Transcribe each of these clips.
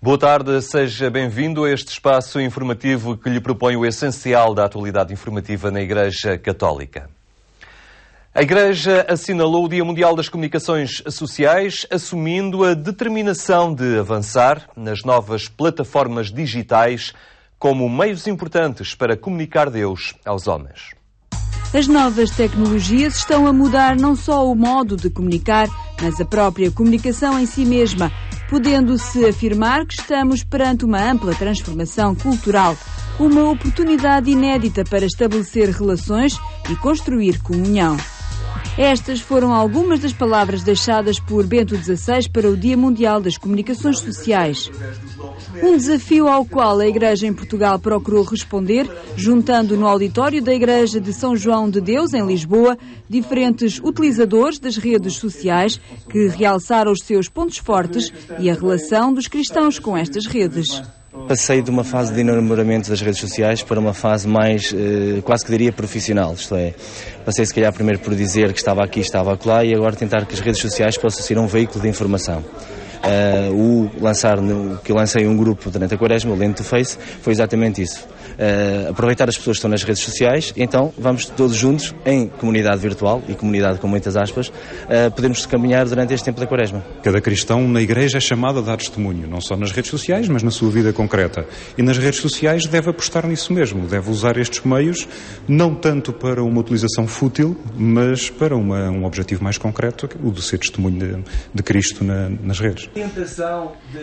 Boa tarde, seja bem-vindo a este espaço informativo que lhe propõe o essencial da atualidade informativa na Igreja Católica. A Igreja assinalou o Dia Mundial das Comunicações Sociais, assumindo a determinação de avançar nas novas plataformas digitais como meios importantes para comunicar Deus aos homens. As novas tecnologias estão a mudar não só o modo de comunicar, mas a própria comunicação em si mesma, podendo-se afirmar que estamos perante uma ampla transformação cultural, uma oportunidade inédita para estabelecer relações e construir comunhão. Estas foram algumas das palavras deixadas por Bento XVI para o Dia Mundial das Comunicações Sociais. Um desafio ao qual a Igreja em Portugal procurou responder, juntando no auditório da Igreja de São João de Deus, em Lisboa, diferentes utilizadores das redes sociais que realçaram os seus pontos fortes e a relação dos cristãos com estas redes. Passei de uma fase de enamoramento das redes sociais para uma fase mais, quase que diria, profissional, isto é, passei se calhar primeiro por dizer que estava aqui, estava acolá e agora tentar que as redes sociais possam ser um veículo de informação. Que eu lancei um grupo durante a Quaresma, o Lento Face, foi exatamente isso. Aproveitar as pessoas que estão nas redes sociais, então vamos todos juntos, em comunidade virtual, e comunidade com muitas aspas, podemos caminhar durante este tempo da Quaresma. Cada cristão na Igreja é chamado a dar testemunho, não só nas redes sociais, mas na sua vida concreta. E nas redes sociais deve apostar nisso mesmo, deve usar estes meios, não tanto para uma utilização fútil, mas para um objetivo mais concreto, o de ser testemunho de Cristo nas redes.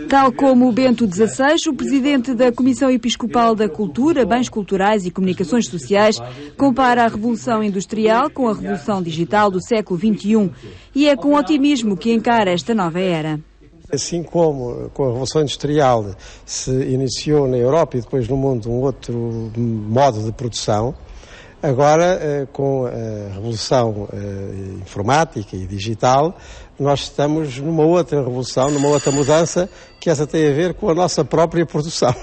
Tal como o Bento XVI, o presidente da Comissão Episcopal da Cultura, Bens Culturais e Comunicações Sociais, compara a Revolução Industrial com a Revolução Digital do século XXI e é com otimismo que encara esta nova era. Assim como com a Revolução Industrial se iniciou na Europa e depois no mundo um outro modo de produção, agora com a Revolução Informática e Digital, nós estamos numa outra revolução, numa outra mudança, que essa tem a ver com a nossa própria produção.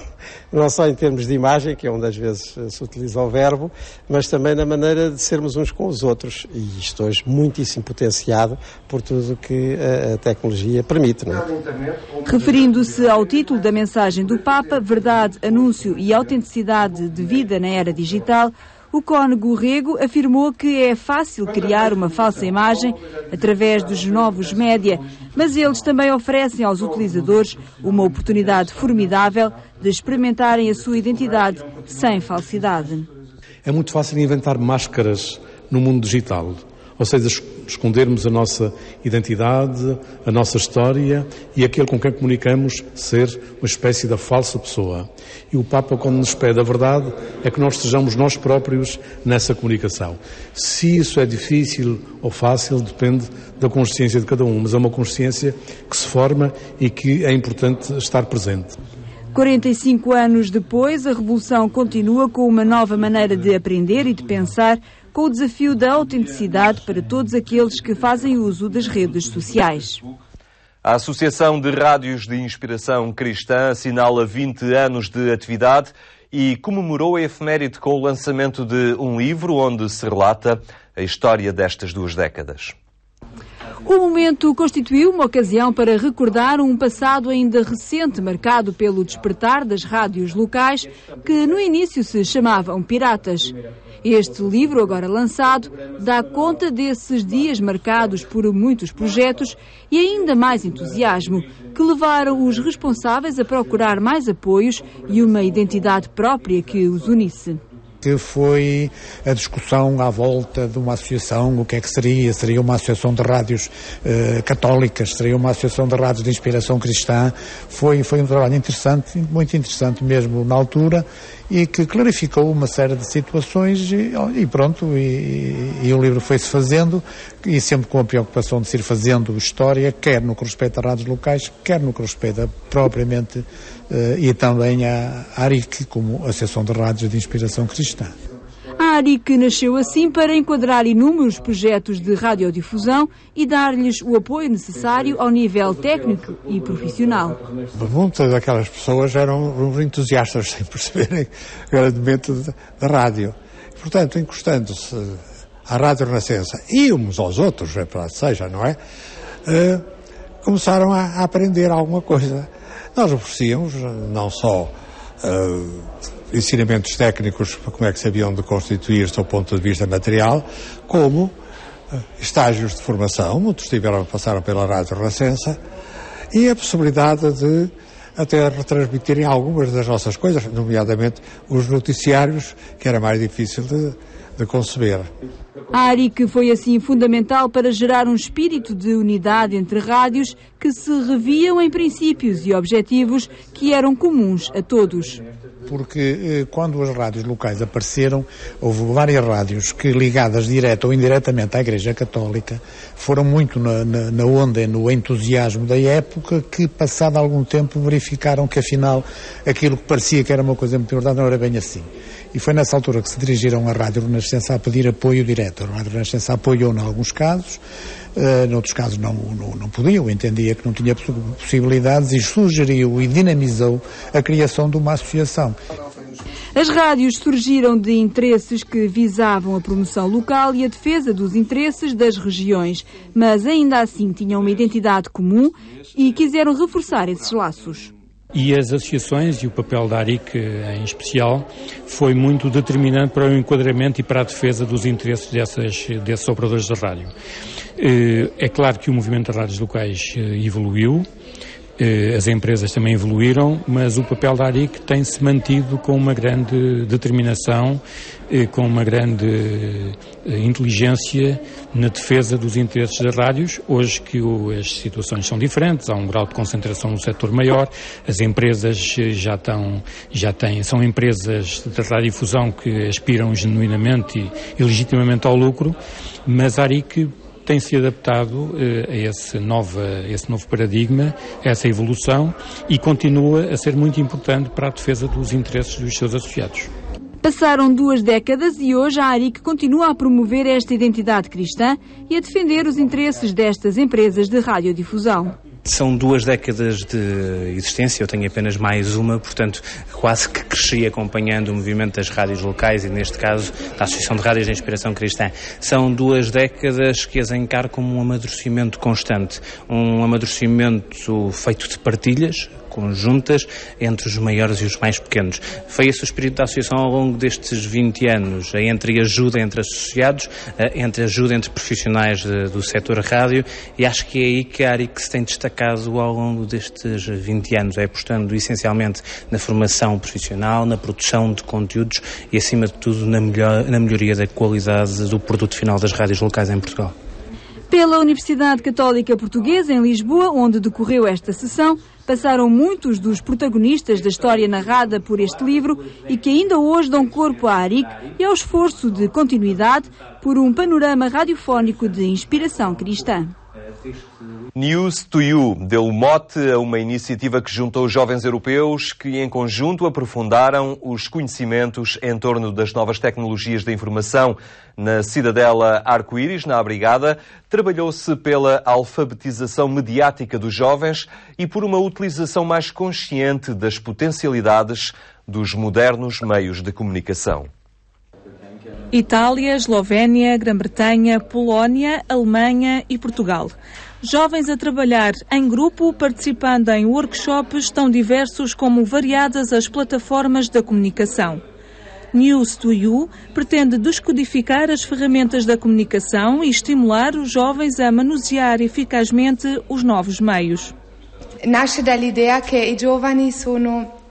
Não só em termos de imagem, que é onde às vezes se utiliza o verbo, mas também na maneira de sermos uns com os outros. E isto hoje muitíssimo potenciado por tudo que a tecnologia permite, não é? Referindo-se ao título da mensagem do Papa, Verdade, Anúncio e Autenticidade de Vida na Era Digital, o cônego Rego afirmou que é fácil criar uma falsa imagem através dos novos média, mas eles também oferecem aos utilizadores uma oportunidade formidável de experimentarem a sua identidade sem falsidade. É muito fácil inventar máscaras no mundo digital, ou seja, escondermos a nossa identidade, a nossa história e aquele com quem comunicamos ser uma espécie da falsa pessoa. E o Papa, quando nos pede a verdade, é que nós sejamos nós próprios nessa comunicação. Se isso é difícil ou fácil, depende da consciência de cada um, mas é uma consciência que se forma e que é importante estar presente. 45 anos depois, a Revolução continua com uma nova maneira de aprender e de pensar, com o desafio da autenticidade para todos aqueles que fazem uso das redes sociais. A Associação de Rádios de Inspiração Cristã assinala 20 anos de atividade e comemorou a efeméride com o lançamento de um livro onde se relata a história destas 2 décadas. O momento constituiu uma ocasião para recordar um passado ainda recente, marcado pelo despertar das rádios locais, que no início se chamavam piratas. Este livro, agora lançado, dá conta desses dias marcados por muitos projetos e ainda mais entusiasmo, que levaram os responsáveis a procurar mais apoios e uma identidade própria que os unisse. Que foi a discussão à volta de uma associação, o que é que seria? Seria uma associação de rádios católicas, seria uma associação de rádios de inspiração cristã. Foi um trabalho interessante, muito interessante mesmo na altura, e que clarificou uma série de situações e pronto, e o livro foi-se fazendo, e sempre com a preocupação de se ir fazendo história, quer no que respeita a rádios locais, quer no que respeita propriamente e também a ARIC, como Associação de Rádios de Inspiração Cristã. A ARIC nasceu assim para enquadrar inúmeros projetos de radiodifusão e dar-lhes o apoio necessário ao nível técnico e profissional. Muitas daquelas pessoas eram entusiastas sem perceberem grandemente da rádio. Portanto, encostando-se à Rádio Renascença e uns aos outros, é para seja, não é? Começaram a aprender alguma coisa. Nós oferecíamos não só ensinamentos técnicos para como é que se haviam de constituir-se do ponto de vista material, como estágios de formação, muitos passaram pela Rádio Renascença, e a possibilidade de até retransmitirem algumas das nossas coisas, nomeadamente os noticiários, que era mais difícil de conceber. A ARIC foi assim fundamental para gerar um espírito de unidade entre rádios que se reviam em princípios e objetivos que eram comuns a todos. Porque quando as rádios locais apareceram, houve várias rádios que, ligadas direta ou indiretamente à Igreja Católica, foram muito na onda, no entusiasmo da época, que passado algum tempo verificaram que afinal aquilo que parecia que era uma coisa muito importante não era bem assim. E foi nessa altura que se dirigiram à Rádio Renascença a pedir apoio direto. A Rádio Renascença apoiou em alguns casos, noutros casos não podiam, entendia que não tinha possibilidades, e sugeriu e dinamizou a criação de uma associação. As rádios surgiram de interesses que visavam a promoção local e a defesa dos interesses das regiões, mas ainda assim tinham uma identidade comum e quiseram reforçar esses laços. E as associações, e o papel da ARIC em especial, foi muito determinante para o enquadramento e para a defesa dos interesses desses operadores de rádio. É claro que o movimento de rádios locais evoluiu, as empresas também evoluíram, mas o papel da ARIC tem-se mantido com uma grande determinação, com uma grande inteligência na defesa dos interesses das rádios. Hoje que as situações são diferentes, há um grau de concentração no setor maior, as empresas são empresas de radiodifusão que aspiram genuinamente e legitimamente ao lucro, mas a ARIC tem-se adaptado a esse novo paradigma, a essa evolução, e continua a ser muito importante para a defesa dos interesses dos seus associados. Passaram 2 décadas e hoje a ARIC continua a promover esta identidade cristã e a defender os interesses destas empresas de radiodifusão. São 2 décadas de existência, eu tenho apenas mais uma, portanto quase que cresci acompanhando o movimento das rádios locais e neste caso da Associação de Rádios de Inspiração Cristã. São 2 décadas que as encaro como um amadurecimento constante, um amadurecimento feito de partilhas conjuntas entre os maiores e os mais pequenos. Foi esse o espírito da Associação ao longo destes 20 anos, entre ajuda entre associados, entre ajuda entre profissionais do setor rádio, e acho que é aí que a ARIC se tem destacado ao longo destes 20 anos, apostando essencialmente na formação profissional, na produção de conteúdos e, acima de tudo, na melhoria da qualidade do produto final das rádios locais em Portugal. Pela Universidade Católica Portuguesa, em Lisboa, onde decorreu esta sessão, passaram muitos dos protagonistas da história narrada por este livro e que ainda hoje dão corpo à ARIC e ao esforço de continuidade por um panorama radiofónico de inspiração cristã. News to You deu mote a uma iniciativa que juntou jovens europeus que, em conjunto, aprofundaram os conhecimentos em torno das novas tecnologias da informação. Na Cidadela Arco-Íris, na Abrigada, trabalhou-se pela alfabetização mediática dos jovens e por uma utilização mais consciente das potencialidades dos modernos meios de comunicação. Itália, Eslovénia, Grã-Bretanha, Polónia, Alemanha e Portugal. Jovens a trabalhar em grupo, participando em workshops tão diversos como variadas as plataformas da comunicação. News to You pretende descodificar as ferramentas da comunicação e estimular os jovens a manusear eficazmente os novos meios. Nasce da ideia que i giovani sono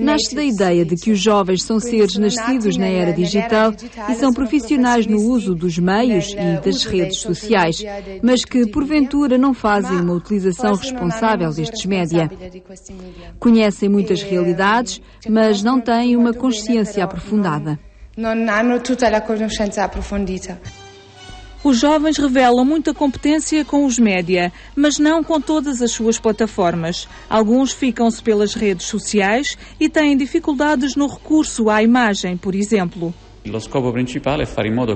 Nasce da ideia de que os jovens são seres nascidos na era digital e são profissionais no uso dos meios e das redes sociais, mas que, porventura, não fazem uma utilização responsável destes média. Conhecem muitas realidades, mas não têm uma consciência aprofundada. Não hanno tutta la conoscenza approfondita. Os jovens revelam muita competência com os média, mas não com todas as suas plataformas. Alguns ficam-se pelas redes sociais e têm dificuldades no recurso à imagem, por exemplo.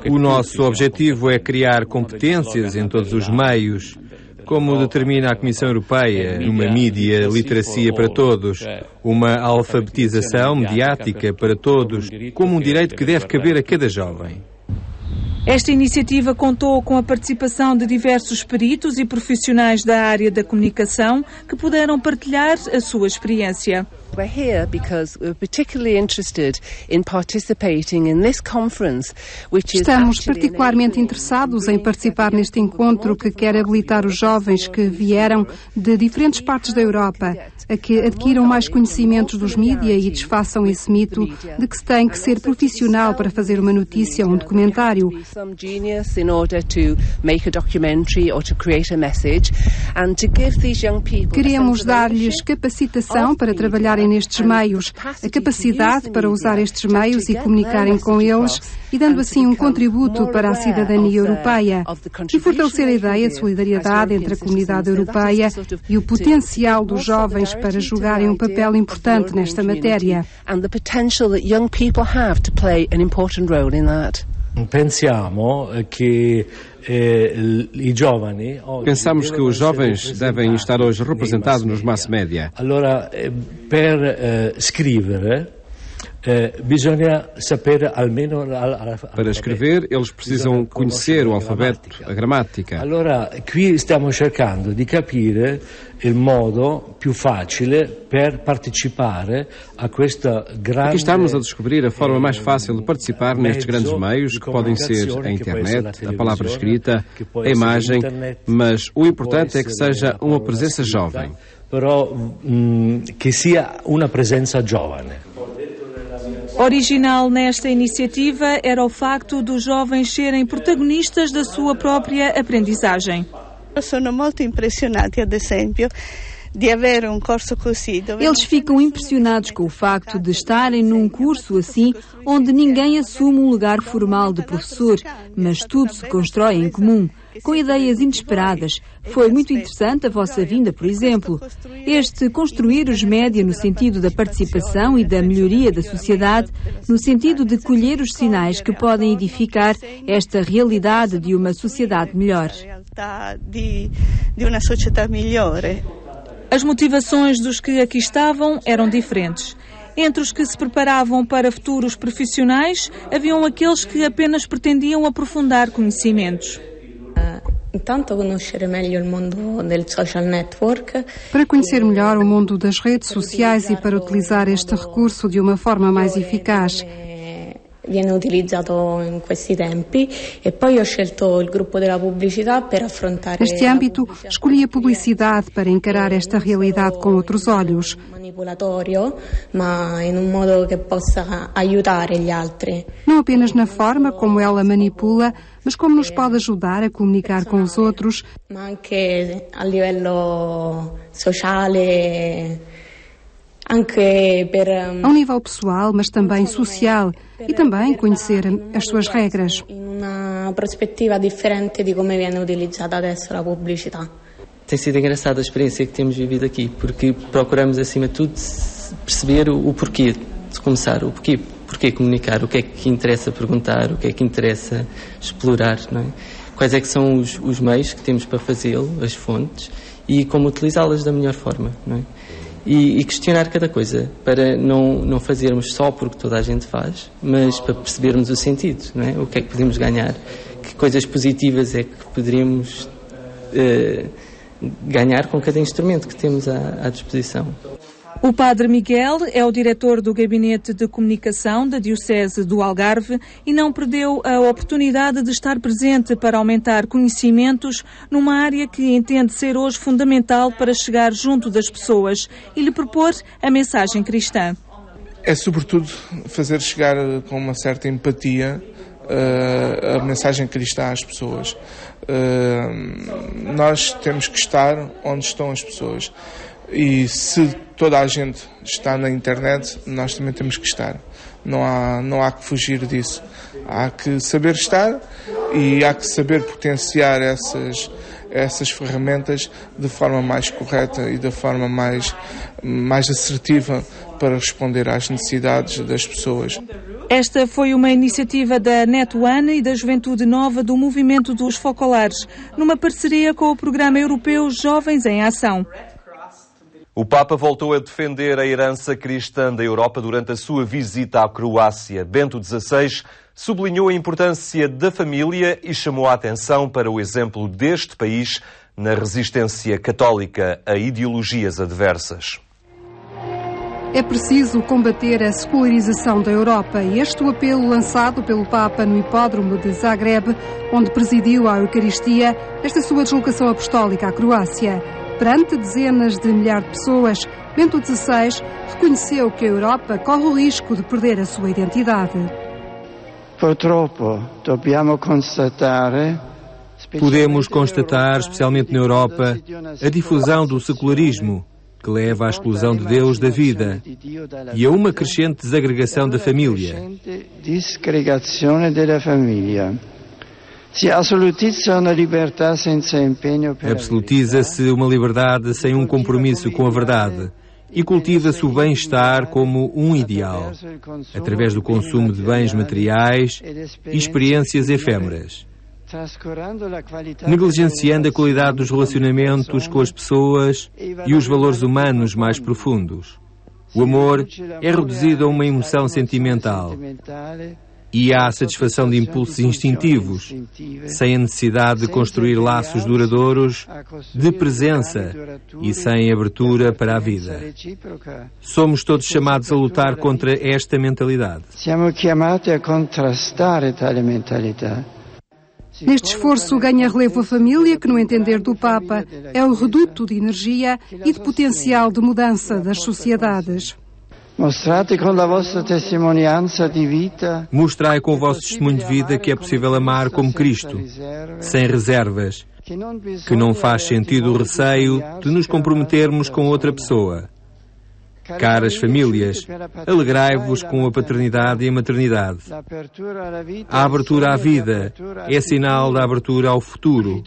O nosso objetivo é criar competências em todos os meios, como determina a Comissão Europeia, uma mídia literacia para todos, uma alfabetização mediática para todos, como um direito que deve caber a cada jovem. Esta iniciativa contou com a participação de diversos peritos e profissionais da área da comunicação que puderam partilhar a sua experiência. We're here because we're particularly interested in participating in this conference, which is Estamos particularmente interessados em participar neste encontro que quer habilitar os jovens que vieram de diferentes partes da Europa a que adquiram mais conhecimentos dos mídia e desfaçam esse mito de que se tem que ser profissional para fazer uma notícia ou um documentário. Queremos dar-lhes capacitação para trabalharem nestes meios, a capacidade para usar estes meios e comunicarem com eles e dando assim um contributo para a cidadania europeia e fortalecer a ideia de solidariedade entre a comunidade europeia e o potencial dos jovens para jogarem um papel importante nesta matéria. Pensamos que os jovens devem estar hoje representados nos mass media. Para escrever, eles precisam conhecer o alfabeto, a gramática. Aqui estamos cercando de capire il modo più facile per partecipare a questa grande. Aqui estamos a descobrir a forma mais fácil de participar nestes grandes meios, que podem ser a internet, a palavra escrita, a imagem, mas o importante é que seja uma presença jovem. Però che sia una presenza giovane. Original nesta iniciativa era o facto dos jovens serem protagonistas da sua própria aprendizagem. Sono molto impressionati, ad esempio, de haver um curso così. Eles ficam impressionados com o facto de estarem num curso assim, onde ninguém assume um lugar formal de professor, mas tudo se constrói em comum, com ideias inesperadas. Foi muito interessante a vossa vinda, por exemplo. Este construir os média no sentido da participação e da melhoria da sociedade, no sentido de colher os sinais que podem edificar esta realidade de uma sociedade melhor. De uma sociedade melhor. As motivações dos que aqui estavam eram diferentes. Entre os que se preparavam para futuros profissionais, haviam aqueles que apenas pretendiam aprofundar conhecimentos. Para conhecer melhor o mundo das redes sociais e para utilizar este recurso de uma forma mais eficaz. Viene utilizzato in questi tempi e poi ho scelto il gruppo della pubblicità per affrontare. Neste âmbito, escolhi a publicidade para encarar esta realidade com outros olhos. Manipulatório, ma in un modo che possa aiutare gli altri. Não apenas na forma como ela manipula, mas como nos pode ajudar a comunicar com os outros. Ma anche a livello sociale. A um nível pessoal, mas também social, e também conhecer as suas regras. Uma perspectiva diferente de como é utilizada adesso a publicidade. Tem sido engraçada a experiência que temos vivido aqui, porque procuramos, acima de tudo, perceber o porquê de começar, o porquê comunicar, o que é que interessa perguntar, o que é que interessa explorar, não é? Quais é que são os meios que temos para fazê-lo, as fontes, e como utilizá-las da melhor forma, não é? E questionar cada coisa, para não fazermos só porque toda a gente faz, mas para percebermos o sentido, não é? O que é que podemos ganhar, que coisas positivas é que poderíamos ganhar com cada instrumento que temos à disposição. O Padre Miguel é o diretor do Gabinete de Comunicação da Diocese do Algarve e não perdeu a oportunidade de estar presente para aumentar conhecimentos numa área que entende ser hoje fundamental para chegar junto das pessoas e lhe propor a mensagem cristã. É sobretudo fazer chegar com uma certa empatia a mensagem cristã às pessoas. Nós temos que estar onde estão as pessoas. E se toda a gente está na internet, nós também temos que estar. Não há que fugir disso. Há que saber estar e há que saber potenciar essas ferramentas de forma mais correta e da forma mais assertiva para responder às necessidades das pessoas. Esta foi uma iniciativa da Net One e da Juventude Nova do Movimento dos Focolares, numa parceria com o Programa Europeu Jovens em Ação. O Papa voltou a defender a herança cristã da Europa durante a sua visita à Croácia. Bento XVI sublinhou a importância da família e chamou a atenção para o exemplo deste país na resistência católica a ideologias adversas. É preciso combater a secularização da Europa. Este o apelo lançado pelo Papa no hipódromo de Zagreb, onde presidiu a Eucaristia, esta sua deslocação apostólica à Croácia. Perante dezenas de milhares de pessoas, Bento XVI reconheceu que a Europa corre o risco de perder a sua identidade. Podemos constatar, especialmente na Europa, a difusão do secularismo, que leva à exclusão de Deus da vida e a uma crescente desagregação da família. Absolutiza-se uma liberdade sem um compromisso com a verdade e cultiva-se o bem-estar como um ideal, através do consumo de bens materiais e experiências efêmeras, negligenciando a qualidade dos relacionamentos com as pessoas e os valores humanos mais profundos. O amor é reduzido a uma emoção sentimental e à satisfação de impulsos instintivos, sem a necessidade de construir laços duradouros de presença e sem abertura para a vida. Somos todos chamados a lutar contra esta mentalidade. Neste esforço ganha relevo a família, que, no entender do Papa, é o reduto de energia e de potencial de mudança das sociedades. Mostrai com o vosso testemunho de vida que é possível amar como Cristo, sem reservas, que não faz sentido o receio de nos comprometermos com outra pessoa. Caras famílias, alegrai-vos com a paternidade e a maternidade. A abertura à vida é sinal da abertura ao futuro,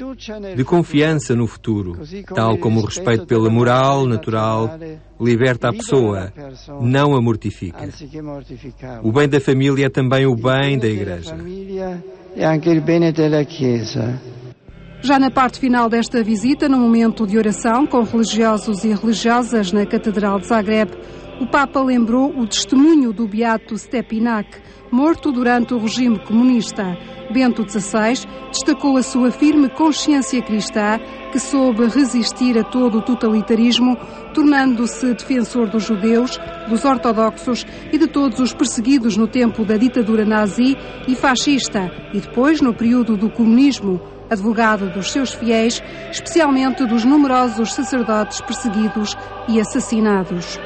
de confiança no futuro, tal como o respeito pela moral natural liberta a pessoa, não a mortifica. O bem da família é também o bem da Igreja. Já na parte final desta visita, num momento de oração com religiosos e religiosas na Catedral de Zagreb, o Papa lembrou o testemunho do beato Stepinac, morto durante o regime comunista. Bento XVI destacou a sua firme consciência cristã, que soube resistir a todo o totalitarismo, tornando-se defensor dos judeus, dos ortodoxos e de todos os perseguidos no tempo da ditadura nazi e fascista e depois no período do comunismo, advogado dos seus fiéis, especialmente dos numerosos sacerdotes perseguidos e assassinados.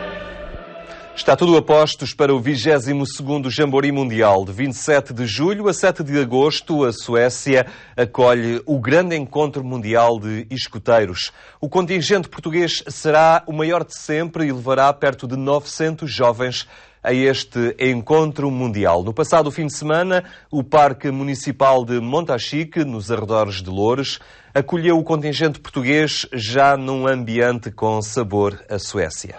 Está tudo a postos para o 22º Jamboree Mundial. De 27 de julho a 7 de agosto, a Suécia acolhe o grande encontro mundial de escoteiros. O contingente português será o maior de sempre e levará perto de 900 jovens a este encontro mundial. No passado fim de semana, o Parque Municipal de Montachique, nos arredores de Loures, acolheu o contingente português já num ambiente com sabor à Suécia.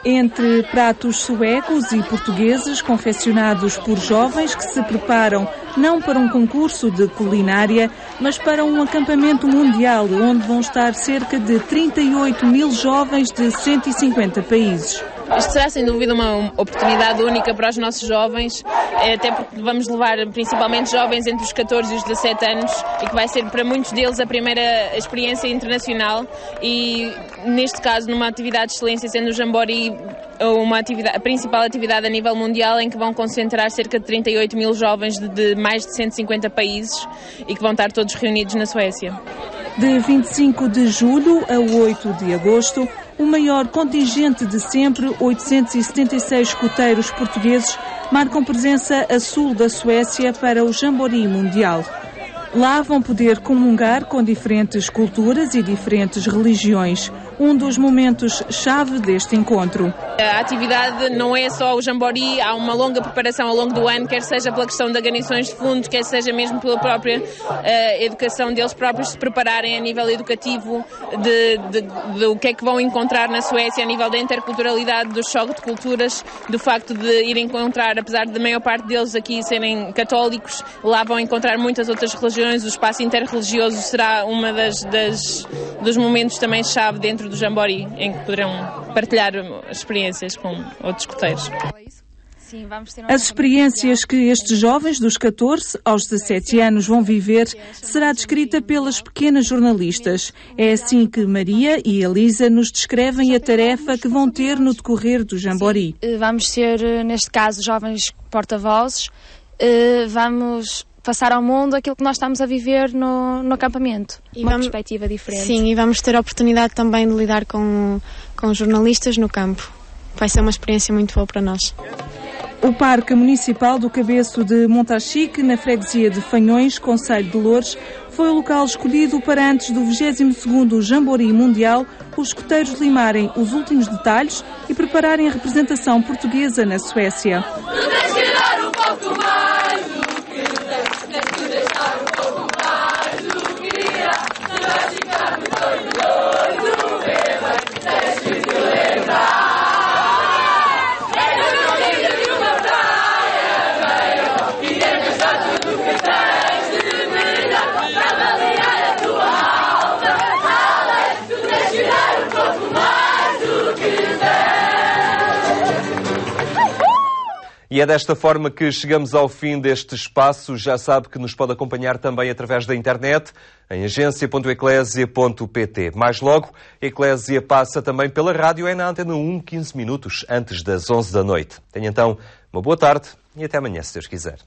Entre pratos suecos e portugueses confeccionados por jovens que se preparam não para um concurso de culinária, mas para um acampamento mundial onde vão estar cerca de 38 mil jovens de 150 países. Isto será sem dúvida uma oportunidade única para os nossos jovens, até porque vamos levar principalmente jovens entre os 14 e os 17 anos e que vai ser para muitos deles a primeira experiência internacional e, neste caso, numa atividade de excelência, sendo o Jamboree a principal atividade a nível mundial, em que vão concentrar cerca de 38 mil jovens de mais de 150 países e que vão estar todos reunidos na Suécia. De 25 de julho a 8 de agosto, o maior contingente de sempre, 876 escoteiros portugueses, marcam presença a sul da Suécia para o Jamboree Mundial. Lá vão poder comungar com diferentes culturas e diferentes religiões, um dos momentos-chave deste encontro. A atividade não é só o Jamboree, há uma longa preparação ao longo do ano, quer seja pela questão de agremiações de fundos, quer seja mesmo pela própria educação deles próprios, se prepararem a nível educativo do que é que vão encontrar na Suécia, a nível da interculturalidade, do choque de culturas, do facto de ir encontrar, apesar de a maior parte deles aqui serem católicos, lá vão encontrar muitas outras religiões religiões, o espaço interreligioso será uma dos momentos também chave dentro do Jamboree, em que poderão partilhar experiências com outros escuteiros. As experiências que estes jovens dos 14 aos 17 anos vão viver será descrita pelas pequenas jornalistas. É assim que Maria e Elisa nos descrevem a tarefa que vão ter no decorrer do Jamboree. Vamos ser, neste caso, jovens porta-vozes. Vamos passar ao mundo aquilo que nós estamos a viver no acampamento. Uma perspectiva diferente. Sim, e vamos ter a oportunidade também de lidar com jornalistas no campo. Vai ser uma experiência muito boa para nós. O Parque Municipal do Cabeço de Montachique, na freguesia de Fanhões, concelho de Loures, foi o local escolhido para, antes do 22º Jamboree Mundial, os escuteiros limarem os últimos detalhes e prepararem a representação portuguesa na Suécia. E é desta forma que chegamos ao fim deste espaço. Já sabe que nos pode acompanhar também através da internet, em agência.eclésia.pt. Mais logo, a Eclésia passa também pela rádio, é na Antena 1, 15 minutos antes das 11 da noite. Tenha então uma boa tarde e até amanhã, se Deus quiser.